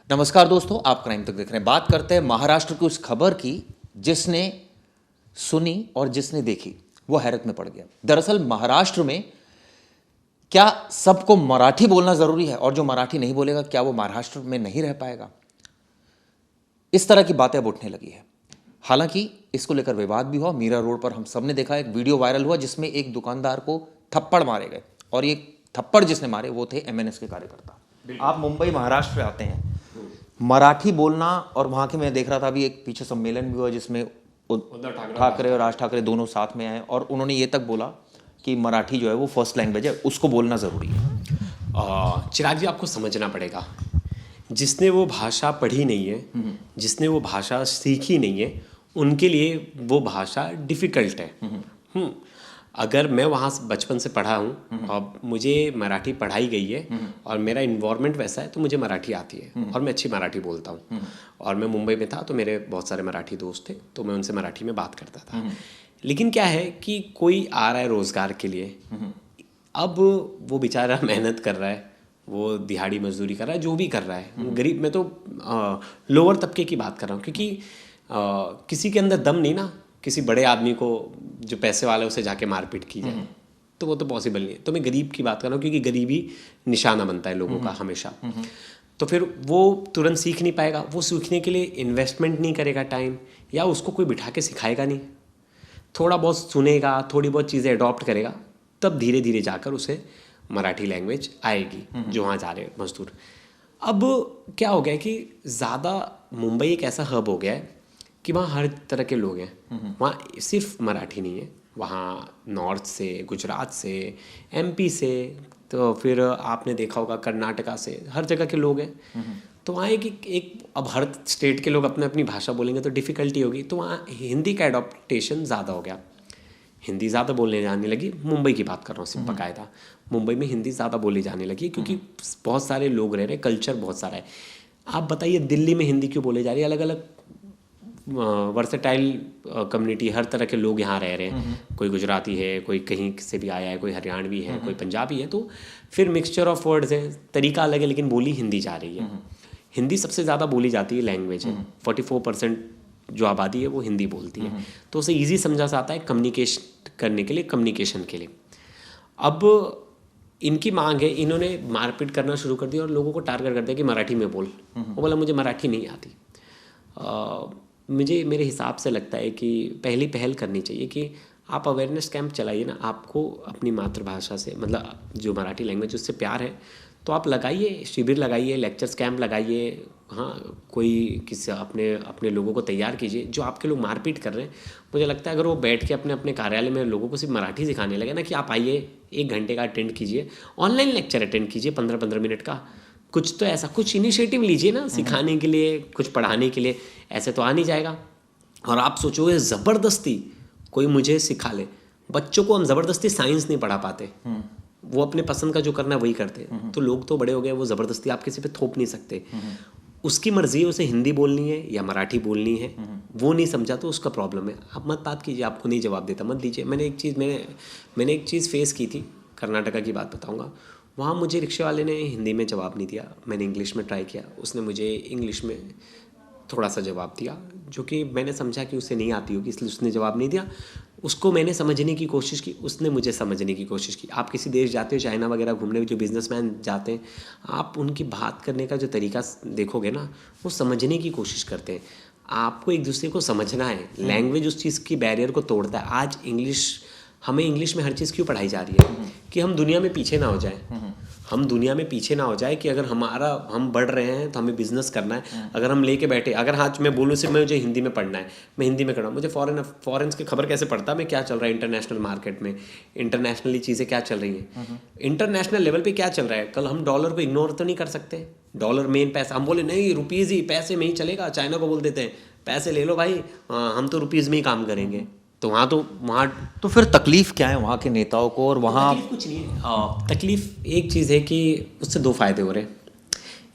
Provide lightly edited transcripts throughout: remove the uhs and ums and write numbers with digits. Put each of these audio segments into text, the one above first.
नमस्कार दोस्तों, आप क्राइम तक देख रहे हैं। बात करते हैं महाराष्ट्र की उस खबर की जिसने सुनी और जिसने देखी वो हैरत में पड़ गया। दरअसल महाराष्ट्र में क्या सबको मराठी बोलना जरूरी है और जो मराठी नहीं बोलेगा क्या वो महाराष्ट्र में नहीं रह पाएगा? इस तरह की बातें अब उठने लगी है। हालांकि इसको लेकर विवाद भी हुआ। मीरा रोड पर हम सब ने देखा, एक वीडियो वायरल हुआ जिसमें एक दुकानदार को थप्पड़ मारे गए और ये थप्पड़ जिसने मारे वो थे एमएनएस के कार्यकर्ता। आप मुंबई महाराष्ट्र में आते हैं, मराठी बोलना, और वहाँ के मैं देख रहा था अभी एक पीछे सम्मेलन भी हुआ जिसमें उद्धव ठाकरे और राज ठाकरे दोनों साथ में आए और उन्होंने ये तक बोला कि मराठी जो है वो फर्स्ट लैंग्वेज है, उसको बोलना ज़रूरी है। चिराग जी, आपको समझना पड़ेगा, जिसने वो भाषा पढ़ी नहीं है, जिसने वो भाषा सीखी नहीं है, उनके लिए वो भाषा डिफ़िकल्ट है। अगर मैं वहाँ बचपन से पढ़ा हूँ और मुझे मराठी पढ़ाई गई है और मेरा इन्वायरमेंट वैसा है तो मुझे मराठी आती है और मैं अच्छी मराठी बोलता हूँ। और मैं मुंबई में था तो मेरे बहुत सारे मराठी दोस्त थे तो मैं उनसे मराठी में बात करता था। लेकिन क्या है कि कोई आ रहा है रोज़गार के लिए, अब वो बेचारा मेहनत कर रहा है, वो दिहाड़ी मजदूरी कर रहा है, जो भी कर रहा है, गरीब, मैं तो लोअर तबके की बात कर रहा हूँ, क्योंकि किसी के अंदर दम नहीं ना किसी बड़े आदमी को जो पैसे वाला है उसे जाके मारपीट की जाए, तो वो तो पॉसिबल नहीं है। तो मैं गरीब की बात कर रहा हूँ क्योंकि गरीबी निशाना बनता है लोगों का हमेशा। तो फिर वो तुरंत सीख नहीं पाएगा, वो सीखने के लिए इन्वेस्टमेंट नहीं करेगा टाइम, या उसको कोई बिठा के सिखाएगा नहीं, थोड़ा बहुत सुनेगा, थोड़ी बहुत चीज़ें अडॉप्ट करेगा, तब धीरे धीरे जाकर उसे मराठी लैंग्वेज आएगी जो वहाँ जा रहे मजदूर। अब क्या हो गया है कि ज़्यादा मुंबई एक ऐसा हब हो गया है कि वहाँ हर तरह के लोग हैं। वहाँ सिर्फ मराठी नहीं है, वहाँ नॉर्थ से, गुजरात से, एमपी से, तो फिर आपने देखा होगा कर्नाटका से, हर जगह के लोग हैं। तो वहाँ एक अब हर स्टेट के लोग अपने अपनी भाषा बोलेंगे तो डिफ़िकल्टी होगी, तो वहाँ हिंदी का एडॉप्टेशन ज़्यादा हो गया, हिंदी ज़्यादा बोलने जाने लगी। मुंबई की बात कर रहा हूँ सिर्फ बकायदा, मुंबई में हिंदी ज़्यादा बोली जाने लगी क्योंकि बहुत सारे लोग रह रहे, कल्चर बहुत सारा है। आप बताइए दिल्ली में हिंदी क्यों बोली जा रही है? अलग अलग वर्सेटाइल कम्युनिटी, हर तरह के लोग यहाँ रह रहे हैं, कोई गुजराती है, कोई कहीं से भी आया है, कोई हरियाणवी है, कोई पंजाबी है, तो फिर मिक्सचर ऑफ वर्ड्स है, तरीका अलग है, लेकिन बोली हिंदी जा रही है। हिंदी सबसे ज़्यादा बोली जाती है लैंग्वेज है, 44% जो आबादी है वो हिंदी बोलती है, तो उसे ईजी समझा जाता है कम्युनिकेशन करने के लिए, कम्युनिकेशन के लिए। अब इनकी मांग है, इन्होंने मारपीट करना शुरू कर दिया और लोगों को टारगेट कर दिया कि मराठी में बोल। वो बोला मुझे मराठी नहीं आती। मुझे मेरे हिसाब से लगता है कि पहली पहल करनी चाहिए कि आप अवेयरनेस कैंप चलाइए ना, आपको अपनी मातृभाषा से, मतलब जो मराठी लैंग्वेज उससे प्यार है तो आप लगाइए, शिविर लगाइए, लेक्चर्स कैंप लगाइए। हाँ, कोई किसी अपने लोगों को तैयार कीजिए। जो आपके लोग मारपीट कर रहे हैं, मुझे लगता है अगर वो बैठ के अपने अपने कार्यालय में लोगों को सिर्फ मराठी सिखाने लगे ना, कि आप आइए 1 घंटे का अटेंड कीजिए, ऑनलाइन लेक्चर अटेंड कीजिए 15-15 मिनट का, कुछ तो ऐसा कुछ इनिशिएटिव लीजिए ना सिखाने के लिए, कुछ पढ़ाने के लिए। ऐसे तो आ नहीं जाएगा। और आप सोचोगे ज़बरदस्ती कोई मुझे सिखा ले, बच्चों को हम ज़बरदस्ती साइंस नहीं पढ़ा पाते, वो अपने पसंद का जो करना है वही करते। तो लोग तो बड़े हो गए, वो ज़बरदस्ती आप किसी पे थोप नहीं सकते। उसकी मर्ज़ी है उसे हिंदी बोलनी है या मराठी बोलनी है, वो नहीं समझा तो उसका प्रॉब्लम है। आप मत बात कीजिए, आपको नहीं जवाब देता मत दीजिए। मैंने एक चीज़ फेस की थी, कर्नाटका की बात बताऊँगा। वहाँ मुझे रिक्शे वाले ने हिंदी में जवाब नहीं दिया, मैंने इंग्लिश में ट्राई किया, उसने मुझे इंग्लिश में थोड़ा सा जवाब दिया, जो कि मैंने समझा कि उसे नहीं आती होगी, इसलिए उसने जवाब नहीं दिया। उसको मैंने समझने की कोशिश की, उसने मुझे समझने की कोशिश की। आप किसी देश जाते हो, चाइना वगैरह घूमने, जो बिजनेसमैन जाते हैं, आप उनकी बात करने का जो तरीका देखोगे ना, वो समझने की कोशिश करते हैं। आपको एक दूसरे को समझना है, लैंग्वेज उस चीज़ की बैरियर को तोड़ता है। आज हमें इंग्लिश में हर चीज़ क्यों पढ़ाई जा रही है? कि हम दुनिया में पीछे ना हो जाए, हम दुनिया में पीछे ना हो जाए, कि अगर हम बढ़ रहे हैं तो हमें बिजनेस करना है। अगर हम लेके बैठे, अगर हाँ मैं बोलूँ सिर्फ मुझे हिंदी में पढ़ना है, मैं हिंदी में करना, मुझे फॉरेन की खबर कैसे पढ़ता मैं, क्या चल रहा है इंटरनेशनल मार्केट में, इंटरनेशनली चीज़ें क्या चल रही हैं, इंटरनेशनल लेवल पे क्या चल रहा है। कल हम डॉलर को इग्नोर तो नहीं कर सकते, डॉलर मेन पैसा, हम बोले नहीं रुपीज़ ही, पैसे में ही चलेगा। चाइना को बोल देते हैं पैसे ले लो भाई, हम तो रुपीज़ में ही काम करेंगे। तो वहाँ तो फिर तकलीफ क्या है वहाँ के नेताओं को? और वहाँ तकलीफ कुछ नहीं है। तकलीफ एक चीज़ है कि उससे 2 फ़ायदे हो रहे हैं।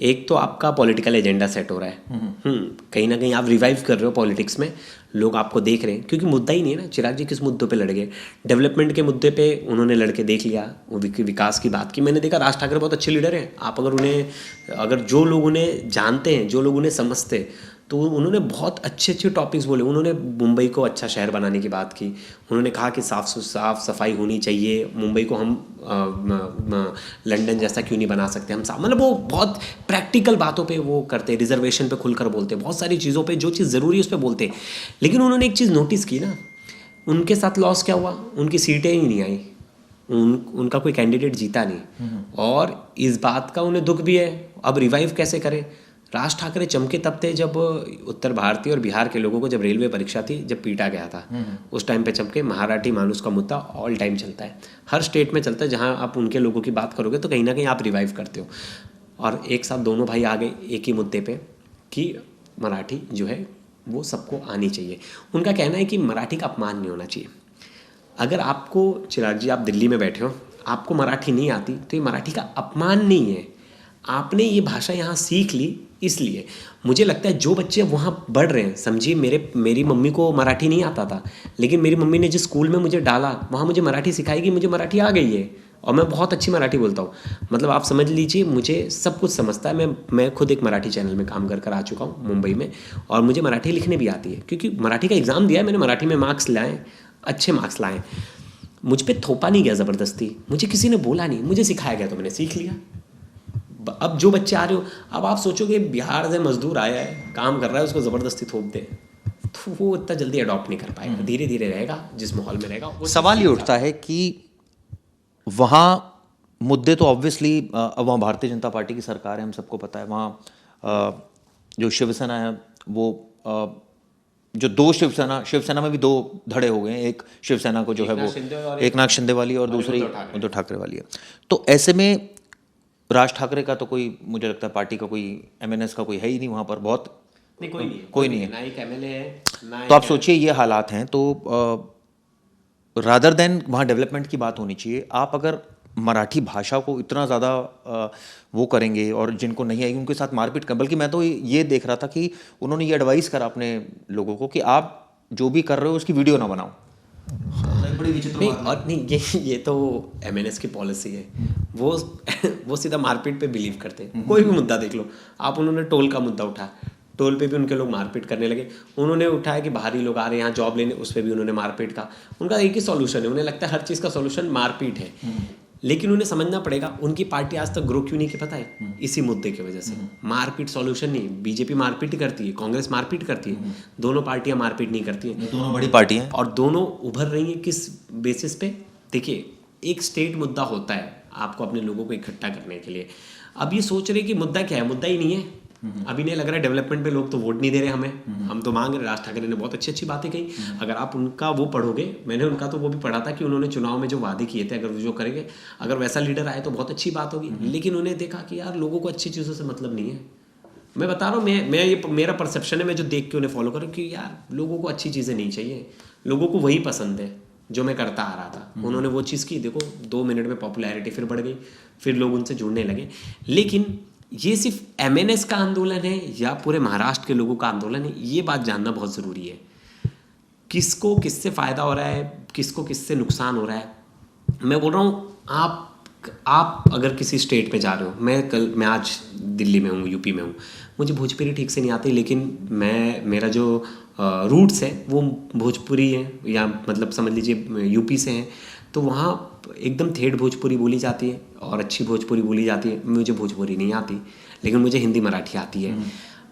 एक तो आपका पॉलिटिकल एजेंडा सेट हो रहा है, कहीं ना कहीं आप रिवाइव कर रहे हो पॉलिटिक्स में, लोग आपको देख रहे हैं, क्योंकि मुद्दा ही नहीं है ना। चिराग जी किस मुद्दों पे लड़ गए? डेवलपमेंट के मुद्दे पे उन्होंने लड़के देख लिया, वो विकास की बात की। मैंने देखा राज ठाकरे बहुत अच्छे लीडर हैं, आप अगर जो लोग उन्हें जानते हैं, जो लोग उन्हें समझते, तो उन्होंने बहुत अच्छे अच्छे टॉपिक्स बोले। उन्होंने मुंबई को अच्छा शहर बनाने की बात की, उन्होंने कहा कि साफ सफाई होनी चाहिए, मुंबई को हम लंदन जैसा क्यों नहीं बना सकते हम साफ, मतलब वो बहुत प्रैक्टिकल बातों पे वो करते, रिजर्वेशन पे खुलकर बोलते, बहुत सारी चीज़ों पे जो चीज़ ज़रूरी है उस पर बोलते। लेकिन उन्होंने एक चीज़ नोटिस की ना, उनके साथ लॉस क्या हुआ, उनकी सीटें ही नहीं आई, उनका कोई कैंडिडेट जीता नहीं, और इस बात का उन्हें दुख भी है। अब रिवाइव कैसे करें? राज ठाकरे चमके तब थे जब उत्तर भारतीय और बिहार के लोगों को, जब रेलवे परीक्षा थी, जब पीटा गया था, उस टाइम पे चमके। मराठी मानुस का मुद्दा ऑल टाइम चलता है, हर स्टेट में चलता है, जहाँ आप उनके लोगों की बात करोगे तो कहीं ना कहीं आप रिवाइव करते हो। और एक साथ दोनों भाई आ गए एक ही मुद्दे पे कि मराठी जो है वो सबको आनी चाहिए। उनका कहना है कि मराठी का अपमान नहीं होना चाहिए। अगर आपको, चिराग जी आप दिल्ली में बैठे हो, आपको मराठी नहीं आती, तो ये मराठी का अपमान नहीं है, आपने ये भाषा यहाँ सीख ली इसलिए। मुझे लगता है जो बच्चे वहाँ बढ़ रहे हैं, समझिए मेरी मम्मी को मराठी नहीं आता था, लेकिन मेरी मम्मी ने जिस स्कूल में मुझे डाला वहाँ मुझे मराठी सिखाई कि मुझे मराठी आ गई है, और मैं बहुत अच्छी मराठी बोलता हूँ। मतलब आप समझ लीजिए मुझे सब कुछ समझता है। मैं खुद एक मराठी चैनल में काम कर आ चुका हूँ मुंबई में, और मुझे मराठी लिखने भी आती है, क्योंकि मराठी का एग्ज़ाम दिया है मैंने, मराठी में मार्क्स लाए, अच्छे मार्क्स लाए। मुझ पर थोपा नहीं गया ज़बरदस्ती, मुझे किसी ने बोला नहीं, मुझे सिखाया गया तो मैंने सीख लिया। अब जो बच्चे आ रहे हो, अब आप सोचोगे बिहार से मजदूर आया है, काम कर रहा है, उसको ज़बरदस्ती थोप दे, तो वो इतना जल्दी अडॉप्ट नहीं कर पाएगा, धीरे धीरे रहेगा जिस माहौल में रहेगा। सवाल ये उठता है कि वहाँ मुद्दे तो ऑब्वियसली, अब वहाँ भारतीय जनता पार्टी की सरकार है, हम सबको पता है। वहाँ जो शिवसेना है वो जो दो शिवसेना में भी दो धड़े हो गए हैं। एक शिवसेना को जो है वो एकनाथ शिंदे वाली, और दूसरी उद्धव ठाकरे वाली है। तो ऐसे में राज ठाकरे का तो कोई, मुझे लगता है पार्टी का कोई एमएनएस का कोई है ही नहीं वहाँ पर, बहुत नहीं, कोई नहीं है, ना एक एमएलए है ना। तो आप सोचिए ये हालात हैं, तो रादर देन वहाँ डेवलपमेंट की बात होनी चाहिए। आप अगर मराठी भाषा को इतना ज़्यादा वो करेंगे, और जिनको नहीं आएगी उनके साथ मारपीट कर, बल्कि मैं तो ये देख रहा था कि उन्होंने ये एडवाइस करा अपने लोगों को कि आप जो भी कर रहे हो उसकी वीडियो ना बनाओ। बड़ी विचित्र नहीं, और नहीं, ये तो एमएनएस की पॉलिसी है, वो सीधा मारपीट पे बिलीव करते हैं। कोई भी मुद्दा देख लो आप, उन्होंने टोल का मुद्दा उठाया, टोल पे भी उनके लोग मारपीट करने लगे। उन्होंने उठाया कि बाहरी लोग आ रहे हैं यहाँ जॉब लेने, उस पर भी उन्होंने मारपीट का। उनका एक ही सॉल्यूशन है, उन्हें लगता है हर चीज़ का सॉल्यूशन मारपीट है। लेकिन उन्हें समझना पड़ेगा उनकी पार्टी आज तक ग्रो क्यों नहीं, पता है? इसी मुद्दे की वजह से। मारपीट सॉल्यूशन नहीं। बीजेपी मारपीट करती है, कांग्रेस मारपीट करती है, दोनों पार्टियां मारपीट नहीं करती हैं, दोनों बड़ी पार्टी हैं, और दोनों उभर रही हैं किस बेसिस पे? देखिए, एक स्टेट मुद्दा होता है आपको अपने लोगों को इकट्ठा करने के लिए। अब ये सोच रहे कि मुद्दा क्या है, मुद्दा ही नहीं है। अभी नहीं लग रहा है डेवलपमेंट पे लोग तो वोट नहीं दे रहे हमें, हम तो मांग रहे। राज ठाकरे ने बहुत अच्छी अच्छी बातें कही, अगर आप उनका वो पढ़ोगे, मैंने उनका तो वो भी पढ़ा था कि उन्होंने चुनाव में जो वादे किए थे, अगर जो करेंगे, अगर वैसा लीडर आए तो बहुत अच्छी बात होगी। लेकिन उन्हें देखा कि यार लोगों को अच्छी चीज़ों से मतलब नहीं है। मैं बता रहा हूँ, मैं ये मेरा परसेप्शन है, मैं जो देख के उन्हें फॉलो करूँ कि यार लोगों को अच्छी चीज़ें नहीं चाहिए, लोगों को वही पसंद है जो मैं करता आ रहा था। उन्होंने वो चीज़ की, देखो 2 मिनट में पॉपुलैरिटी फिर बढ़ गई, फिर लोग उनसे जुड़ने लगे। लेकिन ये सिर्फ एमएनएस का आंदोलन है या पूरे महाराष्ट्र के लोगों का आंदोलन है, ये बात जानना बहुत ज़रूरी है। किसको किससे फ़ायदा हो रहा है, किसको किससे नुकसान हो रहा है। मैं बोल रहा हूँ, आप अगर किसी स्टेट में जा रहे हो, मैं आज दिल्ली में हूँ, यूपी में हूँ, मुझे भोजपुरी ठीक से नहीं आती, लेकिन मेरा जो रूट्स है वो भोजपुरी है, या मतलब समझ लीजिए यूपी से हैं, तो वहाँ एकदम ठेठ भोजपुरी बोली जाती है और अच्छी भोजपुरी बोली जाती है। मुझे भोजपुरी नहीं आती, लेकिन मुझे हिंदी मराठी आती है।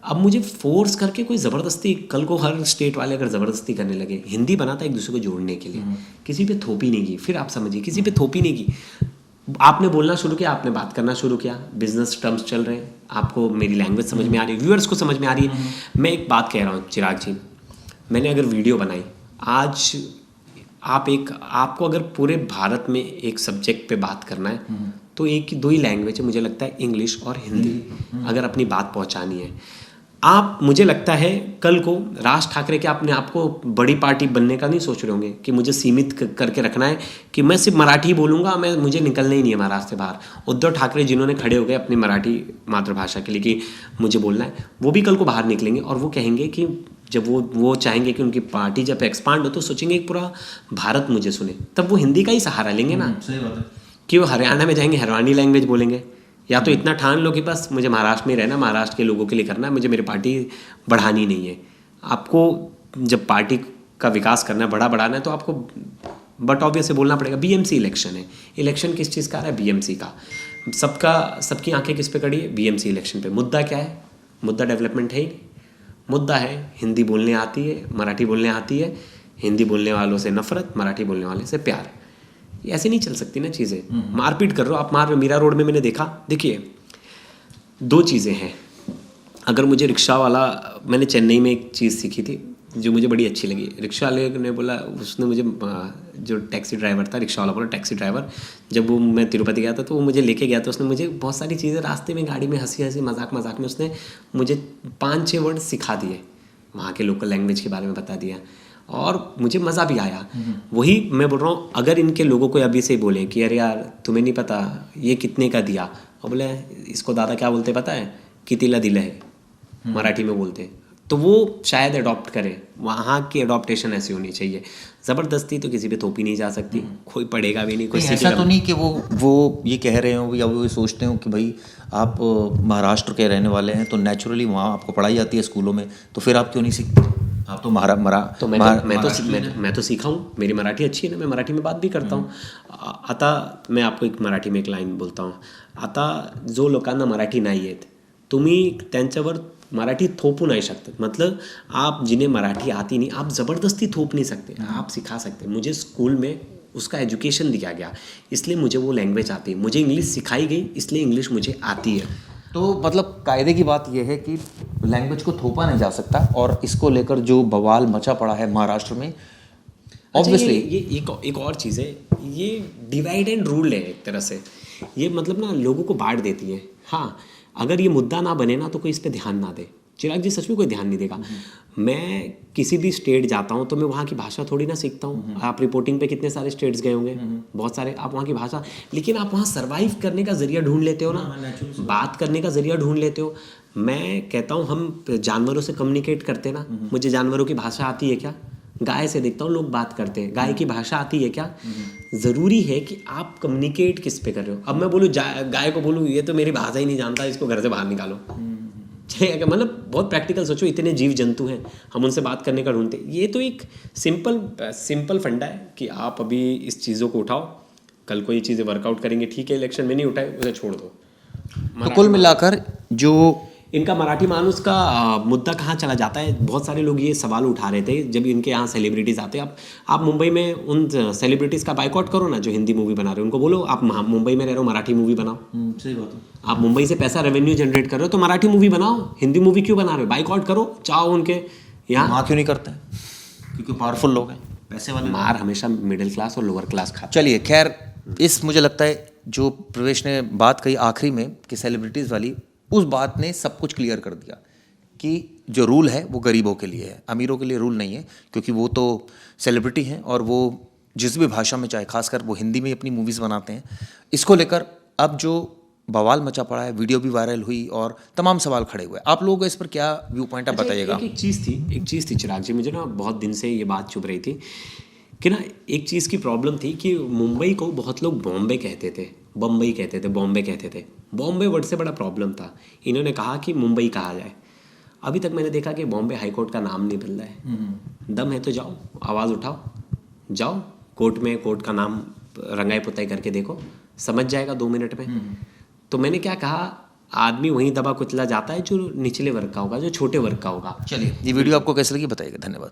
अब मुझे फोर्स करके कोई ज़बरदस्ती, कल को हर स्टेट वाले अगर ज़बरदस्ती करने लगे, हिंदी बनाता एक दूसरे को जोड़ने के लिए, किसी पे थोपी नहीं की। फिर आप समझिए, किसी पे थोपी नहीं की, आपने बोलना शुरू किया, आपने बात करना शुरू किया, बिजनेस टर्म्स चल रहे हैं, आपको मेरी लैंग्वेज समझ में आ रही है, व्यूअर्स को समझ में आ रही है। मैं एक बात कह रहा हूँ चिराग जी, मैंने अगर वीडियो बनाई आज, आपको अगर पूरे भारत में एक सब्जेक्ट पे बात करना है तो एक ही 2 ही लैंग्वेज है, मुझे लगता है इंग्लिश और हिंदी, अगर अपनी बात पहुंचानी है। आप, मुझे लगता है कल को राज ठाकरे के अपने आप को बड़ी पार्टी बनने का नहीं सोच रहे होंगे कि मुझे सीमित करके रखना है कि मैं सिर्फ मराठी बोलूँगा, मुझे निकलना ही नहीं है महाराष्ट्र से बाहर। उद्धव ठाकरे जिन्होंने खड़े हो गए अपनी मराठी मातृभाषा के लिए कि मुझे बोलना है, वो भी कल को बाहर निकलेंगे और वो कहेंगे कि जब वो चाहेंगे कि उनकी पार्टी जब एक्सपांड हो तो सोचेंगे एक पूरा भारत मुझे सुने, तब वो हिंदी का ही सहारा लेंगे ना। सही बात है। कि वो हरियाणा में जाएंगे हरियाणी लैंग्वेज बोलेंगे, या तो इतना ठान लो कि बस मुझे महाराष्ट्र में ही रहना, महाराष्ट्र के लोगों के लिए करना है, मुझे मेरी पार्टी बढ़ानी नहीं है। आपको जब पार्टी का विकास करना है, बड़ा बढ़ाना है, तो आपको बट ऑब्वियस से बोलना पड़ेगा। बीएमसी इलेक्शन है, इलेक्शन किस चीज़ का आ रहा है? बीएमसी का। सबकी आंखें किस पे कड़ी है? बीएमसी इलेक्शन पे। मुद्दा क्या है? मुद्दा डेवलपमेंट है ही नहीं। मुद्दा है हिंदी बोलने आती है, मराठी बोलने आती है, हिंदी बोलने वालों से नफरत, मराठी बोलने वाले से प्यार। ये ऐसे नहीं चल सकती ना चीज़ें। मारपीट कर रहे हो आप, मार मीरा रोड में मैंने देखा। देखिए, दो चीज़ें हैं। अगर मुझे रिक्शा वाला, मैंने चेन्नई में एक चीज़ सीखी थी जो मुझे बड़ी अच्छी लगी। रिक्शा वाले ने बोला, उसने मुझे, जो टैक्सी ड्राइवर था, रिक्शा वाला बोला टैक्सी ड्राइवर, जब वो मैं तिरुपति गया था तो वो मुझे लेके गया था। उसने मुझे बहुत सारी चीज़ें रास्ते में गाड़ी में हंसी हंसी मजाक मजाक में उसने मुझे 5-6 वर्ड सिखा दिए, वहाँ के लोकल लैंग्वेज के बारे में बता दिया और मुझे मज़ा भी आया। वही मैं बोल रहा हूँ, अगर इनके लोगों को अभी से बोले कि अरे यार तुम्हें नहीं पता ये कितने का दिया, और बोले इसको दादा क्या बोलते पता है? कितिला दिला है, मराठी में बोलते हैं, तो वो शायद अडॉप्ट करें। वहाँ की अडॉप्टेशन ऐसी होनी चाहिए। ज़बरदस्ती तो किसी पे थोपी नहीं जा सकती, कोई पढ़ेगा भी नहीं, कोई ऐसा तो नहीं कि वो ये कह रहे हो या वो ये सोचते हो कि भाई आप महाराष्ट्र के रहने वाले हैं तो नेचुरली वहाँ आपको पढ़ाई आती है स्कूलों में, तो फिर आप क्यों नहीं सीखते? आप तो मैं तो सीखा हूँ, मेरी मराठी अच्छी है ना, मैं मराठी में बात भी करता हूँ। आता मैं आपको एक मराठी में एक लाईन बोलता हूँ, आता जो लोकांना मराठी नाही येत तुम्ही त्यांच्यावर मराठी थोपू नहीं सकते। मतलब आप जिन्हें मराठी आती नहीं, आप ज़बरदस्ती थोप नहीं सकते, आप सिखा सकते। मुझे स्कूल में उसका एजुकेशन दिया गया, इसलिए मुझे वो लैंग्वेज आती है। मुझे इंग्लिश सिखाई गई, इसलिए इंग्लिश मुझे आती है। तो मतलब कायदे की बात यह है कि लैंग्वेज को थोपा नहीं जा सकता, और इसको लेकर जो बवाल मचा पड़ा है महाराष्ट्र में, ऑब्वियसली ये एक और चीज़ है, ये डिवाइड एंड रूल है एक तरह से। ये मतलब ना लोगों को बांट देती है। हाँ, अगर ये मुद्दा ना बने ना तो कोई इस पर ध्यान ना दे। चिराग जी, सच में कोई ध्यान नहीं देगा। मैं किसी भी स्टेट जाता हूँ तो मैं वहाँ की भाषा थोड़ी ना सीखता हूँ। आप रिपोर्टिंग पे कितने सारे स्टेट्स गए होंगे, बहुत सारे, आप वहाँ की भाषा, लेकिन आप वहाँ सर्वाइव करने का जरिया ढूंढ लेते हो ना, बात करने का जरिया ढूंढ लेते हो। मैं कहता हूँ हम जानवरों से कम्युनिकेट करते ना, मुझे जानवरों की भाषा आती है क्या? गाय से देखता हूँ लोग बात करते हैं, गाय की भाषा आती है क्या? ज़रूरी है कि आप कम्युनिकेट किस पे कर रहे हो। अब मैं बोलूँ गाय को बोलूँ ये तो मेरी भाषा ही नहीं जानता, इसको घर से बाहर निकालो, चलेगा? मतलब बहुत प्रैक्टिकल सोचो, इतने जीव जंतु हैं, हम उनसे बात करने का ढूंढते। ये तो एक सिंपल फंडा है कि आप अभी इस चीज़ों को उठाओ, कल को ये चीज़ें वर्कआउट करेंगे, ठीक है, इलेक्शन में नहीं उठाए उसे छोड़ दो। तो कुल मिलाकर जो इनका मराठी मानुस का मुद्दा कहाँ चला जाता है? बहुत सारे लोग ये सवाल उठा रहे थे जब इनके यहाँ सेलिब्रिटीज़ आते हैं। आप मुंबई में उन सेलिब्रिटीज़ का बाइकआउट करो ना जो हिंदी मूवी बना रहे हो, उनको बोलो आप मुंबई में रह रहे हो, मराठी मूवी बनाओ। सही बात है। आप मुंबई से पैसा रेवेन्यू जनरेट कर रहे हो तो मराठी मूवी बनाओ, हिंदी मूवी क्यों बना रहे हो? बाइकआउट करो, चाहो उनके यहाँ। वहाँ क्यों नहीं करते हैं? क्योंकि पावरफुल लोग हैं, पैसे वाले। मार हमेशा मिडिल क्लास और लोअर क्लास खाता। चलिए खैर, इस मुझे लगता है जो प्रवेश ने बात कही आखिरी में कि सेलिब्रिटीज़ वाली, उस बात ने सब कुछ क्लियर कर दिया कि जो रूल है वो गरीबों के लिए है, अमीरों के लिए रूल नहीं है, क्योंकि वो तो सेलिब्रिटी हैं और वो जिस भी भाषा में, चाहे खासकर वो हिंदी में अपनी मूवीज़ बनाते हैं। इसको लेकर अब जो बवाल मचा पड़ा है, वीडियो भी वायरल हुई और तमाम सवाल खड़े हुए, आप लोगों को इस पर क्या व्यू पॉइंट आप बताइएगा? एक चीज़ थी चिराग जी, मुझे ना बहुत दिन से ये बात चुभ रही थी कि ना एक चीज़ की प्रॉब्लम थी कि मुंबई को बहुत लोग बॉम्बे कहते थे, बम्बई कहते थे, बॉम्बे कहते थे। बॉम्बे वर्ड से बड़ा प्रॉब्लम था, इन्होंने कहा कि मुंबई कहा जाए। अभी तक मैंने देखा कि बॉम्बे हाई कोर्ट का नाम नहीं बदला है। दम है तो जाओ, आवाज़ उठाओ, जाओ कोर्ट में, कोर्ट का नाम रंगाई पुताई करके देखो, समझ जाएगा 2 मिनट में। तो मैंने क्या कहा, आदमी वहीं दबा कुचला जाता है जो निचले वर्ग का होगा, जो छोटे वर्ग का होगा। चलिए, ये वीडियो आपको कैसे लगी बताइएगा। धन्यवाद।